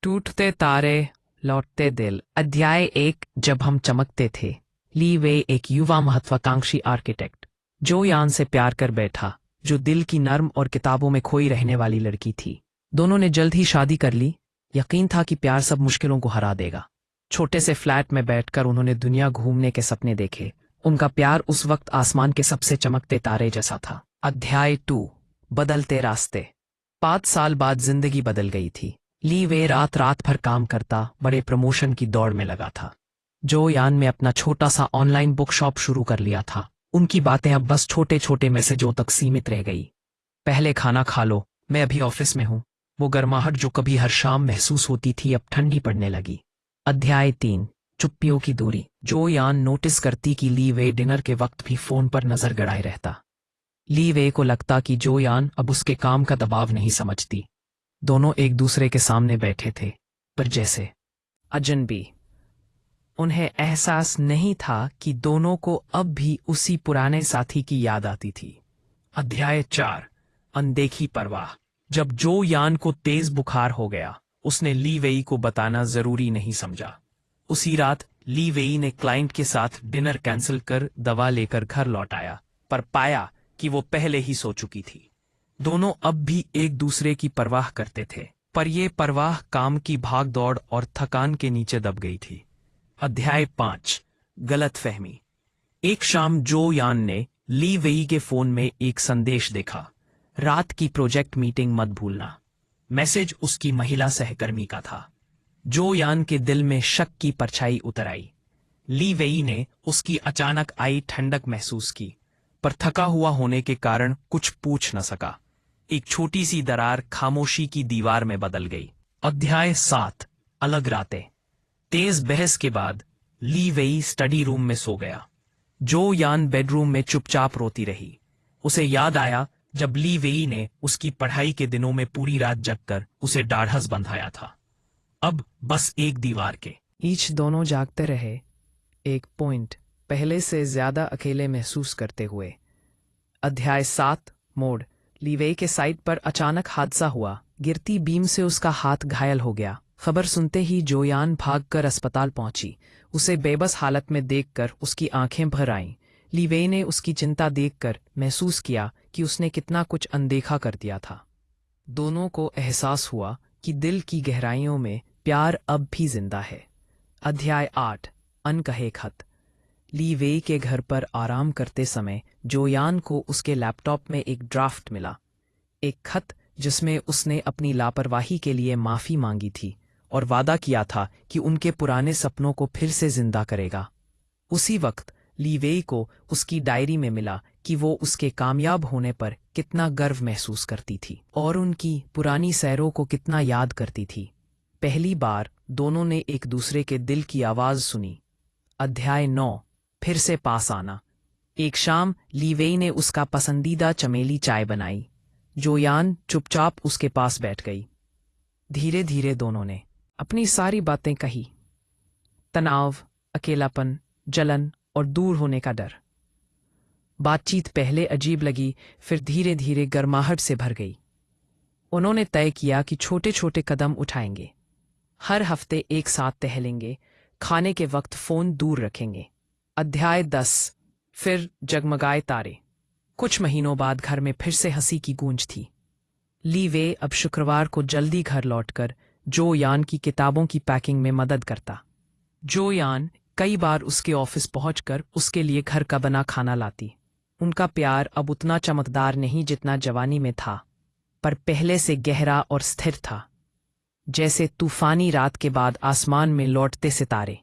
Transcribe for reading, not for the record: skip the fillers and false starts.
टूटते तारे, लौटते दिल। अध्याय 1। जब हम चमकते थे। ली वे एक युवा महत्वाकांक्षी आर्किटेक्ट जो यान से प्यार कर बैठा, जो दिल की नर्म और किताबों में खोई रहने वाली लड़की थी। दोनों ने जल्द ही शादी कर ली। यकीन था कि प्यार सब मुश्किलों को हरा देगा। छोटे से फ्लैट में बैठकर उन्होंने दुनिया घूमने के सपने देखे। उनका प्यार उस वक्त आसमान के सबसे चमकते तारे जैसा था। अध्याय 2। बदलते रास्ते। 5 साल बाद जिंदगी बदल गई थी। ली वे रात रात भर काम करता, बड़े प्रमोशन की दौड़ में लगा था। जो यान में अपना छोटा सा ऑनलाइन बुक शॉप शुरू कर लिया था। उनकी बातें अब बस छोटे छोटे मैसेजों तक सीमित रह गई। पहले खाना खा लो, मैं अभी ऑफिस में हूँ। वो गर्माहट जो कभी हर शाम महसूस होती थी अब ठंडी पड़ने लगी। अध्याय 3। चुप्पियों की दूरी। जो यान नोटिस करती कि ली वे डिनर के वक्त भी फोन पर नजर गड़ाए रहता। ली वे को लगता कि जो यान अब उसके काम का दबाव नहीं समझती। दोनों एक दूसरे के सामने बैठे थे, पर जैसे अजनबी। उन्हें एहसास नहीं था कि दोनों को अब भी उसी पुराने साथी की याद आती थी। अध्याय 4। अनदेखी परवाह। जब जो यान को तेज बुखार हो गया, उसने ली वेई को बताना जरूरी नहीं समझा। उसी रात ली वेई ने क्लाइंट के साथ डिनर कैंसिल कर दवा लेकर घर लौट आया, पर पाया कि वो पहले ही सो चुकी थी। दोनों अब भी एक दूसरे की परवाह करते थे, पर यह परवाह काम की भागदौड़ और थकान के नीचे दब गई थी। अध्याय 5। गलतफहमी। एक शाम जो यान ने ली वेई के फोन में एक संदेश देखा। रात की प्रोजेक्ट मीटिंग मत भूलना। मैसेज उसकी महिला सहकर्मी का था। जो यान के दिल में शक की परछाई उतर आई। ली वेई ने उसकी अचानक आई ठंडक महसूस की, पर थका हुआ होने के कारण कुछ पूछ न सका। एक छोटी सी दरार खामोशी की दीवार में बदल गई। अध्याय 7। अलग रातें। तेज बहस के बाद ली वेई स्टडी रूम में सो गया। जो यान बेडरूम में चुपचाप रोती रही। उसे याद आया जब ली वेई ने उसकी पढ़ाई के दिनों में पूरी रात जगकर उसे डाढ़स बंधाया था। अब बस एक दीवार के बीच दोनों जागते रहे, एक पॉइंट पहले से ज्यादा अकेले महसूस करते हुए। अध्याय 7। मोड़। ली वेई के साइट पर अचानक हादसा हुआ। गिरती बीम से उसका हाथ घायल हो गया। खबर सुनते ही जोयान भागकर अस्पताल पहुंची। उसे बेबस हालत में देखकर उसकी आंखें भर आईं। ली वेई ने उसकी चिंता देखकर महसूस किया कि उसने कितना कुछ अनदेखा कर दिया था। दोनों को एहसास हुआ कि दिल की गहराइयों में प्यार अब भी जिंदा है। अध्याय 8। अनकहे खत। ली वेई के घर पर आराम करते समय जोयान को उसके लैपटॉप में एक ड्राफ्ट मिला। एक खत जिसमें उसने अपनी लापरवाही के लिए माफी मांगी थी और वादा किया था कि उनके पुराने सपनों को फिर से जिंदा करेगा। उसी वक्त ली वेई को उसकी डायरी में मिला कि वो उसके कामयाब होने पर कितना गर्व महसूस करती थी और उनकी पुरानी सैरों को कितना याद करती थी। पहली बार दोनों ने एक दूसरे के दिल की आवाज सुनी। अध्याय 9। फिर से पास आना। एक शाम ली वेई ने उसका पसंदीदा चमेली चाय बनाई। जोयान चुपचाप उसके पास बैठ गई। धीरे धीरे दोनों ने अपनी सारी बातें कही। तनाव, अकेलापन, जलन और दूर होने का डर। बातचीत पहले अजीब लगी, फिर धीरे धीरे गर्माहट से भर गई। उन्होंने तय किया कि छोटे छोटे कदम उठाएंगे। हर हफ्ते एक साथ टहलेंगे, खाने के वक्त फोन दूर रखेंगे। अध्याय 10। फिर जगमगाए तारे। कुछ महीनों बाद घर में फिर से हंसी की गूंज थी। ली वे अब शुक्रवार को जल्दी घर लौटकर जो यान की किताबों की पैकिंग में मदद करता। जो यान कई बार उसके ऑफिस पहुंचकर उसके लिए घर का बना खाना लाती। उनका प्यार अब उतना चमकदार नहीं जितना जवानी में था, पर पहले से गहरा और स्थिर था, जैसे तूफानी रात के बाद आसमान में लौटते सितारे।